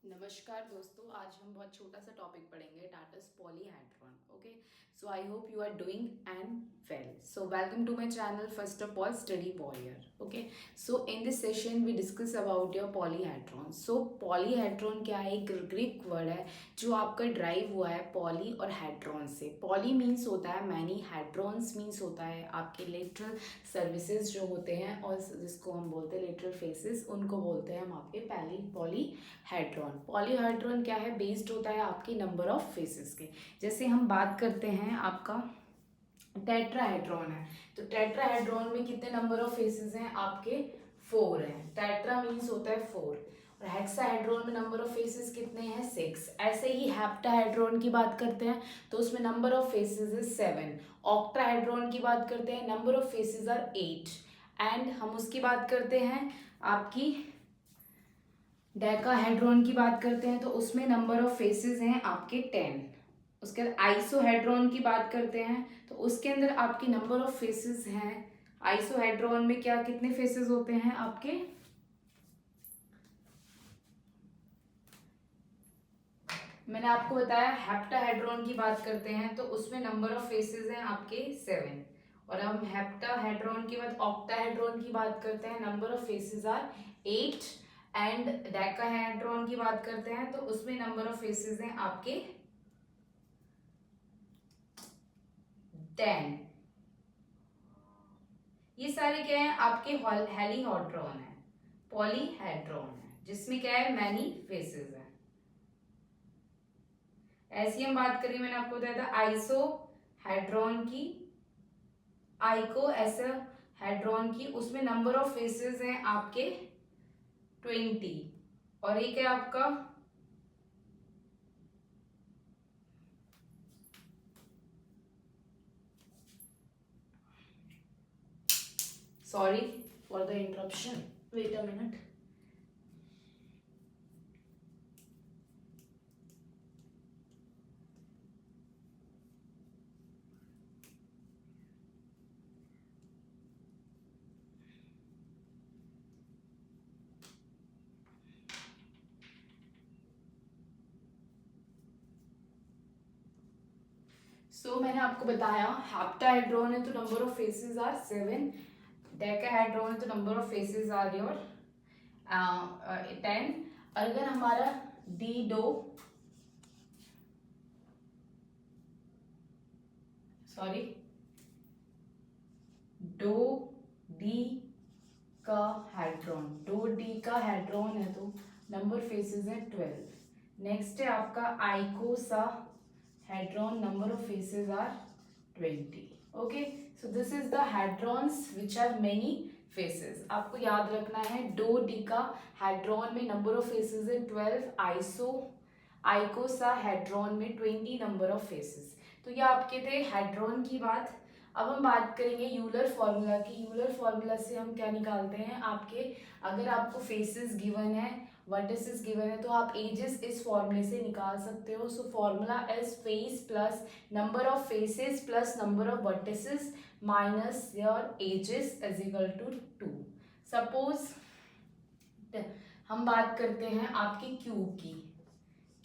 नमस्कार दोस्तों, आज हम बहुत छोटा सा टॉपिक पढ़ेंगे that is polyhedron. Okay, so I hope you are doing and well. So welcome to my channel. First of all, study warrior. Okay, so in this session we discuss about your polyhedron. So polyhedron क्या है? एक Greek word है जो आपका drive हुआ है poly और hadron से. पॉली मीन्स होता है मैनी, हेड्रॉन्स मीन्स होता है आपके लेटरल सर्विसेज जो होते हैं, और जिसको हम बोलते हैं लेटरल फेसेस, उनको बोलते हैं हम आपके पॉलीहेड्रॉन. पॉलीहेड्रॉन क्या है? बेस्ड होता है आपके नंबर ऑफ फेसेस के. जैसे हम बात करते हैं आपका टेट्राहेड्रॉन है, तो टेट्राहेड्रॉन में कितने नंबर ऑफ फेसेस हैं आपके? 4 हैं. टेट्रा मीन्स होता है 4. और हेक्साहेड्रॉन में नंबर ऑफ फेसेस कितने हैं? 6. ऐसे ही हेप्टाहेड्रॉन की बात करते हैं तो उसमें number of faces is 7. Octahedron की बात करते हैं, number of faces are 8. And हम उसकी बात करते हैं आपकी डेकाहेड्रॉन की बात करते हैं तो उसमें नंबर ऑफ फेसेस हैं आपके 10. उसके बाद आइसोहेड्रॉन की बात करते हैं तो उसके अंदर आपके नंबर ऑफ फेसेस हैं. आइसोहेड्रॉन में क्या कितने फेसेस होते हैं आपके? मैंने आपको बताया. हेप्टाहेड्रॉन की बात करते हैं तो उसमें नंबर ऑफ फेसेस हैं आपके 7. और हम हेप्टाहेड्रॉन के बाद ऑक्टाहेड्रॉन की बात करते हैं, number of faces are 8. And decahedron की बात करते हैं तो उसमें नंबर ऑफ फेसेस हैं आपके 10. ये सारे क्या है? आपके हेलीहेड्रॉन है, पॉलीहेड्रॉन है, जिसमें क्या है? मैनी फेसेस है. ऐसी हम बात करें, मैंने आपको बताया था आइसोहेड्रॉन की, आइको ऐसा हेड्रॉन की, उसमें नंबर ऑफ फेसेस हैं आपके 20. और एक है आपका sorry for the interruption, wait a minute. मैंने आपको बताया हेप्टाहेड्रॉन है तो number of faces are 7. Decahedron है तो number of faces are your 10. अगर हमारा डीडो sorry dodecahedron, dodecahedron है तो नंबर फेसेस है 12. नेक्स्ट है आपका icosahedron, number of faces are 20. Okay, so this is the hedrons which have many faces. आपको याद रखना है डो डी का हेड्रॉन में नंबर ऑफ फेसेस है 12. आइकोसा हेड्रॉन में 20 नंबर ऑफ फेसेस. तो ये आपके थे हेड्रॉन की बात. अब हम बात करेंगे यूलर फॉर्मूला की. यूलर फॉर्मूला से हम क्या निकालते हैं आपके? अगर आपको फेसेस गिवन है, वर्टिसेस गिवन है, तो आप एजेस इस फॉर्मूले से निकाल सकते हो. So formula is face plus number of faces plus number of vertices minus your edges is equal to 2. सपोज हम बात करते हैं आपके क्यूब की.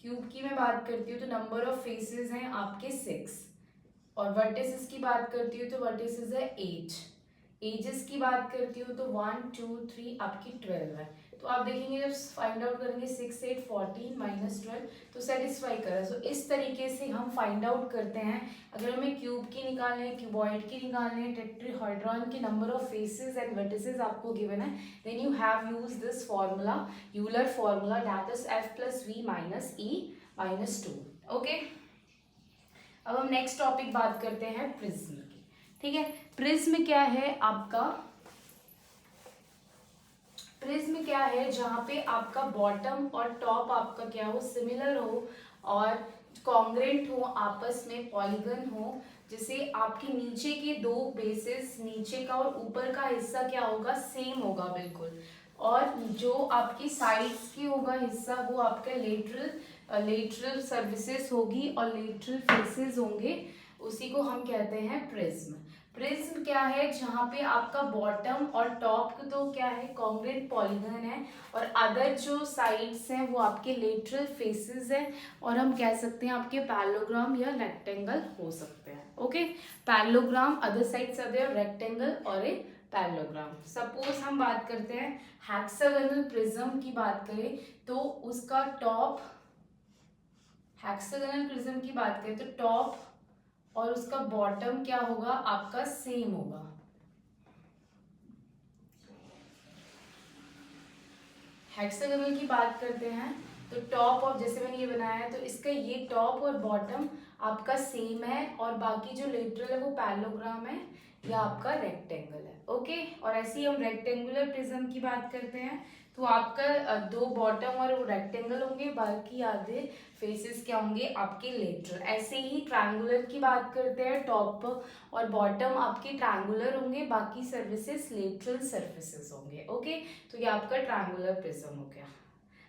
क्यूब की मैं बात करती हूँ तो नंबर ऑफ फेसेस हैं आपके 6. और वर्टिसेस की बात करती हूँ तो वर्टिसेस है 8. एजेस की बात करती हूँ तो 1 2 3 आपकी 12 है. तो आप देखेंगे जब फाइंड आउट करेंगे 6 8 14 माइनस 12 तो सेटिस्फाई कर रहा है. सो इस तरीके से हम फाइंड आउट करते हैं. अगर हमें क्यूब की निकालने है, क्यूबॉइड की निकालने है, टेट्राहेड्रॉन की number of faces and vertices आपको गिवन है, then you have use this formula, Euler formula, that is F plus V minus E minus 2. ओके, अब हम नेक्स्ट टॉपिक बात करते हैं प्रिज्म की. ठीक है, प्रिज्म क्या है आपका? प्रिज्म क्या है? जहां पे आपका बॉटम और टॉप आपका क्या हो? सिमिलर हो और कॉन्ग्रेंट हो, आपस में पॉलीगन हो, जिसे आपके नीचे के दो बेसेस, नीचे का और ऊपर का हिस्सा क्या होगा? सेम होगा बिल्कुल. और जो आपकी साइड्स की होगा हिस्सा वो आपका लेटरल सर्विसेज होगी और लेटरल फेसेस होंगे, उसी को हम कहते हैं प्रिज्म. प्रिज्म क्या है, जहाँ पे आपका बॉटम और टॉप तो क्या है कॉन्ग्रेंट पॉलीगन है, और अदर जो साइड्स हैं वो आपके लेटरल फेसेस हैं, और हम कह सकते हैं आपके पैरेललोग्राम या रेक्टेंगल हो सकते हैं। Okay, parallelogram other sides are there, rectangle और ए पैरेललोग्राम। सपोज हम बात करते हैं हेक्सागोनल प्रिज्म की बात करें तो उसका टॉप, हेक्सागोनल प्रिज्म की बात करें तो टॉप और उसका बॉटम क्या होगा आपका सेम होगा। हेक्सागोनल की बात करते हैं तो टॉप ऑफ, जैसे मैंने ये बनाया है तो इसका ये टॉप और बॉटम आपका सेम है, और बाकी जो लेटरल है वो पैरेललोग्राम है या आपका रेक्टेंगल है। ओके, और ऐसे ही हम रेक्टेंगुलर प्रिज्म की बात करते हैं तो आपका दो बॉटम और रेक्टेंगल होंगे, बाकी आधे फेसेस क्या होंगे आपके लेटरल। ऐसे ही ट्रायंगुलर की बात करते हैं, टॉप और बॉटम आपके ट्रायंगुलर होंगे, बाकी सर्फेसेस लेटरल सर्फेसेस होंगे। ओके, तो ये आपका ट्रायंगुलर प्रिज्म हो गया।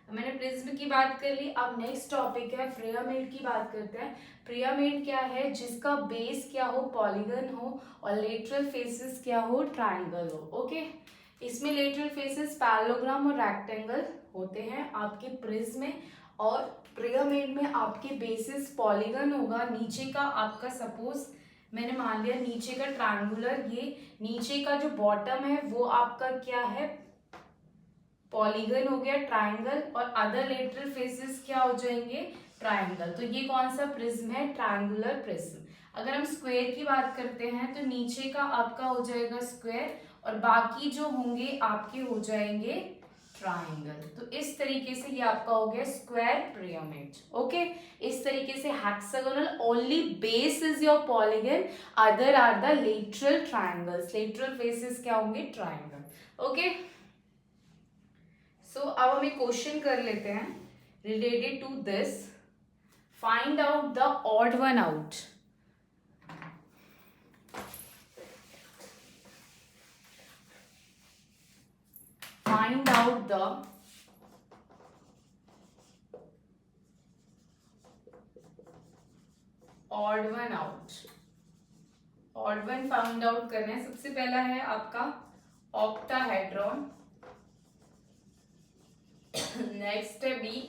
मैंने प्रिज्म की बात कर ली, अब नेक्स्ट टॉपिक है पिरामिड की बात करते हैं। पिरामिड क्या है, जिसका बेस क्या हो पॉलीगन हो और लेटरल फेसेस क्या हो ट्रायंगल हो। ओके, इसमें लेटरल फेसेस पैरेललोग्राम और रेक्टेंगल होते हैं आपके प्रिज्म में, और पिरामिड में आपके बेसिस पॉलीगन होगा। नीचे का आपका सपोज मैंने मान लिया नीचे का ट्रायंगुलर, ये नीचे का जो बॉटम है वो आपका क्या है पॉलीगन हो गया ट्रायंगल, और अदर लेटरल फेसेस क्या हो जाएंगे ट्रायंगल। तो ये कौन सा प्रिज्म है, ट्रायंगुलर प्रिज्म। अगर हम स्क्वायर की बात करते हैं तो नीचे का आपका हो जाएगा स्क्वायर, और बाकी जो होंगे आपके हो जाएंगे ट्रायंगल। तो इस तरीके से ये आपका हो गया स्क्वायर पिरामिड। ओके, इस तरीके से hexagonal only base is your polygon, other are the lateral triangles, lateral faces क्या होंगे ट्रायंगल। ओके, सो अब हम एक क्वेश्चन कर लेते हैं related to this. Find out the odd one out. Find out the odd one out. Odd one find out करना है। सबसे पहला है आपका ऑक्टाहेड्रॉन, नेक्स्ट है B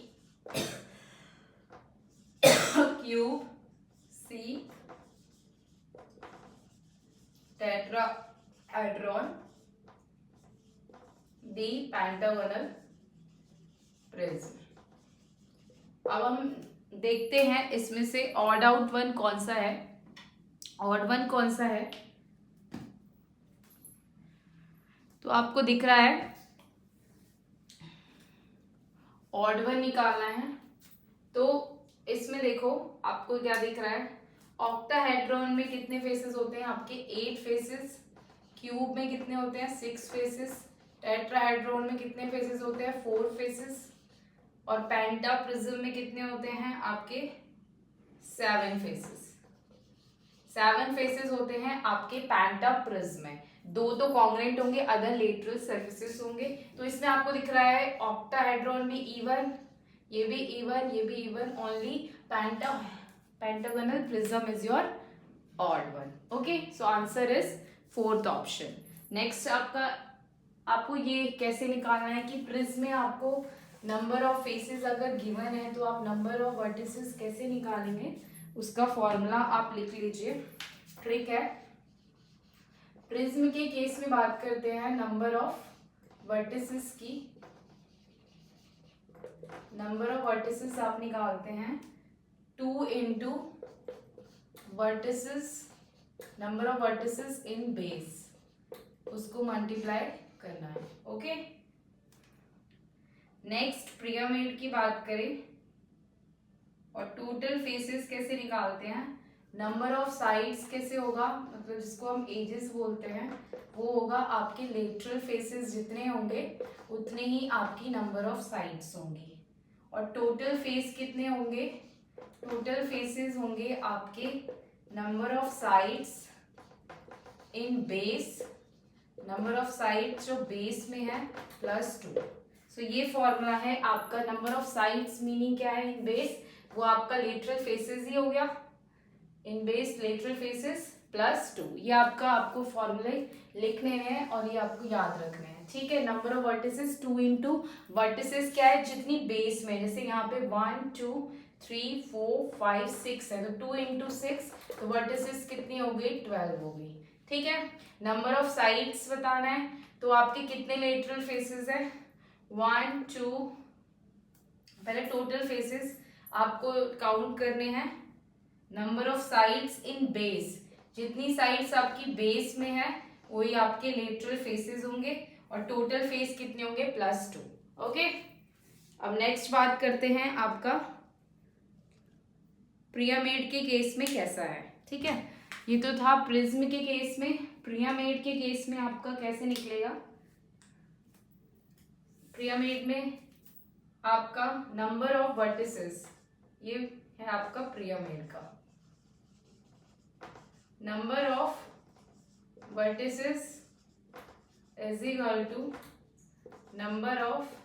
cube, C tetrahedron, D pentagonal prism. अब हम देखते हैं इसमें से ऑड आउट वन कौन सा है। ऑड वन कौन सा है तो आपको दिख रहा है ऑड वन निकालना है, तो इसमें देखो आपको क्या दिख रहा है, ऑक्टाहेड्रॉन में कितने फेसेस होते हैं आपके 8 फेसेस, क्यूब में कितने होते हैं 6 फेसेस, टेट्राहेड्रॉन में कितने फेसेस होते हैं 4 फेसेस, और पेंटा प्रिज्म में कितने होते हैं आपके 7 फेसेस। 7 फेसेस होते हैं आपके पेंटा प्रिज्म में, दो तो कॉन्ग्रेंट होंगे, अदर लेटरल सर्फेसेस होंगे। तो इसमें आपको दिख रहा है ऑक्टाहेड्रॉन में इवन, ये भी इवन, ये भी even, only pentagonal prism is your odd one. Okay, so answer is fourth option. Next आपको ये कैसे निकालना है कि प्रिज्म में आपको नंबर ऑफ फेसेस अगर गिवन है तो आप नंबर ऑफ वर्टिसेस कैसे निकालेंगे, उसका फॉर्मूला आप लिख लीजिए। ट्रिक है, प्रिज्म के केस में बात करते हैं नंबर ऑफ वर्टिसेस की। नंबर ऑफ वर्टिसेस आप निकालते हैं 2 into vertices, number of vertices in base, उसको मल्टीप्लाई करना है। ओके, नेक्स्ट पिरामिड की बात करें और टोटल फेसेस कैसे निकालते हैं, नंबर ऑफ साइड्स कैसे होगा, मतलब जिसको हम एजेस बोलते हैं, वो होगा आपके लेटरल फेसेस जितने होंगे उतने ही आपकी नंबर ऑफ साइड्स होंगी, और टोटल फेस कितने होंगे, टोटल फेसेस होंगे आपके number of sides in base, number of sides जो बेस में है +2। सो ये फॉर्मूला है आपका, नंबर ऑफ साइड्स मीनिंग क्या है इन बेस, वो आपका लेटरल फेसेस ही हो गया, इन बेस लेटरल फेसेस +2। ये आपको फॉर्मूले लिखने हैं और ये आपको याद रखने हैं, ठीक है। Number of vertices 2 into vertices क्या है, जितनी बेस में, जैसे यहाँ पे 1 2 3 4 5 6 है, तो 2 इंटू 6, तो वर्टिसेस कितनी हो गई, 12 हो गई, ठीक है। नंबर ऑफ साइड्स बताना है, तो आपके कितने लेटरल फेसेस है, 1 2, पहले टोटल फेसेस आपको काउंट करने हैं। Number of sides in base, जितनी साइड्स आपकी बेस में है वही आपके लेटरल फेसेस होंगे, और टोटल फेस कितने होंगे, +2। ओके, अब नेक्स्ट बात करते हैं आपका पिरामिड के केस में कैसा है, ठीक है। ये तो था प्रिज्म के केस में, पिरामिड के केस में आपका कैसे निकलेगा। पिरामिड में आपका नंबर ऑफ वर्टिसेस, ये है आपका पिरामिड का number of vertices is equal to number of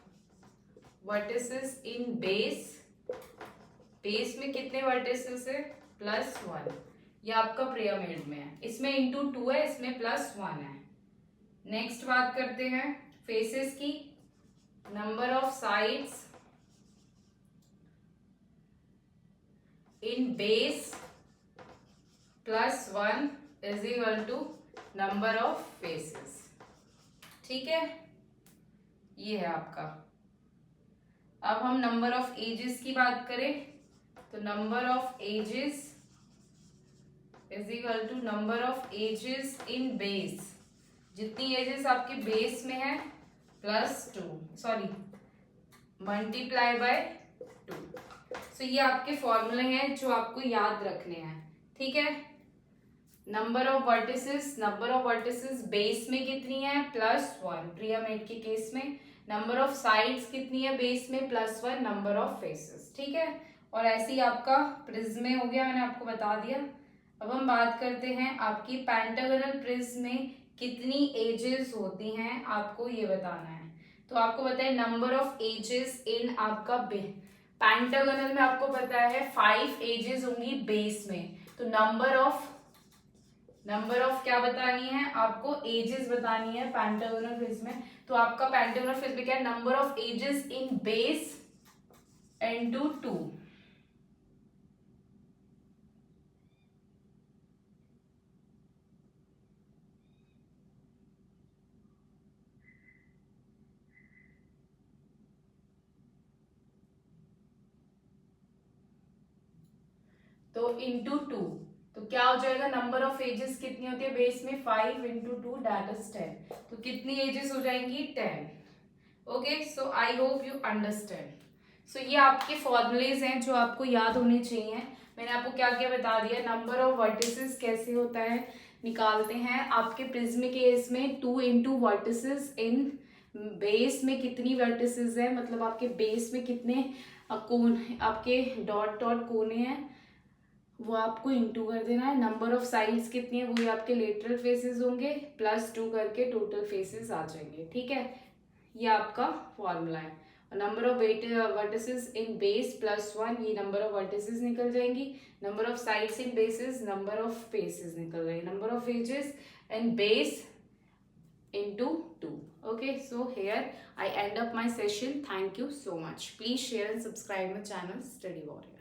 vertices in base. Base में कितने वर्टिसेस है, +1। ये आपका पिरामिड में है, इसमें इंटू 2 है, इसमें +1 है। नेक्स्ट बात करते हैं फेसेस की, number of sides in base +1 is equal to number of faces, ठीक है। ये है आपका। अब हम नंबर ऑफ एजेस की बात करें, तो number of edges is equal to number of edges in base, जितनी एजेस आपके बेस में है +2, सॉरी मल्टीप्लाई बाय 2। सो ये आपके फॉर्मूले हैं जो आपको याद रखने हैं, ठीक है। नंबर ऑफ वर्टिसेस बेस में कितनी है, +1 पिरामिड के केस में। नंबर ऑफ साइड्स कितनी है बेस में, +1 नंबर ऑफ फेसेस, ठीक है। और ऐसे ही आपका प्रिज्म में हो गया, मैंने आपको बता दिया। अब हम बात करते हैं आपकी पेंटागोनल प्रिज्म में कितनी एजेस होती हैं, आपको ये बताना है। तो आपको पता है नंबर ऑफ एजेस इन आपका पेंटागोनल में, आपको पता है 5 एजेस होंगी बेस में। तो नंबर ऑफ क्या बतानी है आपको, एजेस बतानी है पेंटागोनल प्रिज्म में। तो आपका पेंटागोनल प्रिज्म में क्या है, number of edges in base into 2। तो इंटू 2, तो क्या हो जाएगा, नंबर ऑफ एजेस कितनी होती है बेस में, 5 इंटू 2 दैट इज 10। तो कितनी एजेस हो जाएंगी, 10। Okay, so I hope you understand. So ये आपके फॉर्मूलेज हैं जो आपको याद होने चाहिए। मैंने आपको क्या क्या बता दिया, नंबर ऑफ वर्टिसेस कैसे होता है निकालते हैं आपके प्रिज्म के केस में, 2 इंटू वर्टिसेस इन बेस में कितनी वर्टिसेस है, मतलब आपके बेस में कितने कोन, आपके डॉट डॉट कोने हैं, वो आपको इंटू कर देना है। नंबर ऑफ साइड्स कितनी है, वो आपके लेटरल फेसेस होंगे, +2 करके टोटल फेसेस आ जाएंगे, ठीक है। ये आपका फॉर्मूला है। Number of vertices in base +1, ये नंबर ऑफ वर्टिसेस निकल जाएंगी। Number of sides in basis, number of faces निकल जाएंगे। Number of edges in base into 2. Okay, so here I end up my session. Thank you so much. Please share and subscribe my channel Study Warrior.